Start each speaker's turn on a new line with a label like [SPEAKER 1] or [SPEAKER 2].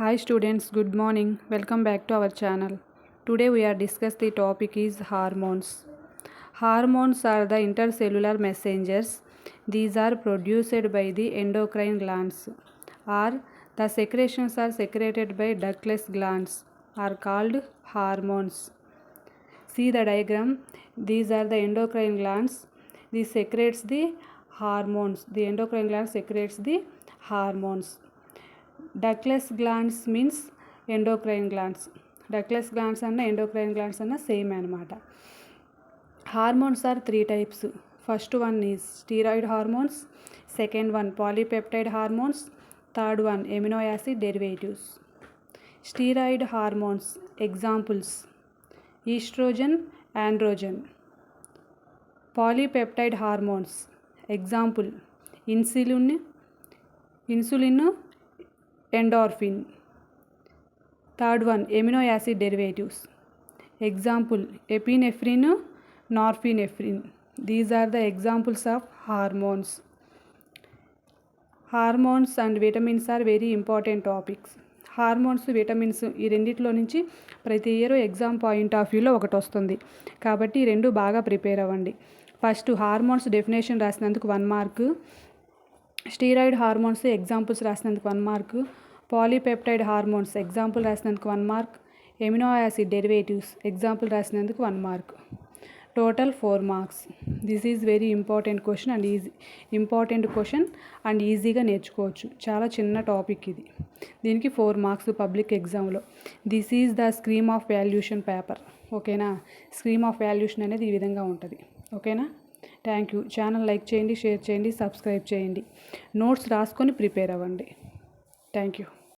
[SPEAKER 1] Hi students, good morning. Welcome back to our channel. Today we are discuss the topic is hormones. Hormones are the intercellular messengers. These are produced by the endocrine glands, or the secretions are secreted by ductless glands are called hormones. See the diagram. These are the endocrine glands. This secretes the hormones. The endocrine gland secretes the hormones. Ductless glands means endocrine glands. Ductless glands and endocrine glands are same anamata. Hormones are three types. First one is steroid hormones, second one polypeptide hormones, third one amino acid derivatives. Steroid hormones examples: estrogen, androgen. Polypeptide hormones example: insulin, endorphin. Third one amino acid derivatives example: epinephrine, norepinephrine. These are the examples of hormones. Hormones and vitamins are very important topics. Hormones, vitamins ఈ రెండిట్లో నుంచి ప్రతి year exam point of వ్యూలో ఒకటి వస్తుంది. కాబట్టి ఈ రెండు బాగా ప్రిపేర్ అవ్వండి. ఫస్ట్ హార్మోన్స్ డెఫినేషన్ రాసినందుకు 1 మార్క్, స్టీరాయిడ్ హార్మోన్స్ ఎగ్జాంపుల్స్ రాసినందుకు 1 మార్క్, పాలీపెప్టైడ్ హార్మోన్స్ ఎగ్జాంపుల్ రాసినందుకు 1 mark, amino acid derivatives example రాసినందుకు 1 mark. Total 4 marks. This is very important question and ఈజీగా నేర్చుకోవచ్చు. చాలా చిన్న టాపిక్ ఇది. దీనికి 4 మార్క్స్ పబ్లిక్ ఎగ్జామ్లో. This is the scheme of valuation paper. ఓకేనా? స్కీమ్ ఆఫ్ వాల్యుయేషన్ అనేది ఈ విధంగా ఉంటుంది. ఓకేనా? Thank you. ఛానల్ లైక్ చేయండి, షేర్ చేయండి, సబ్స్క్రైబ్ చేయండి. నోట్స్ రాసుకొని ప్రిపేర్ అవ్వండి. Thank you.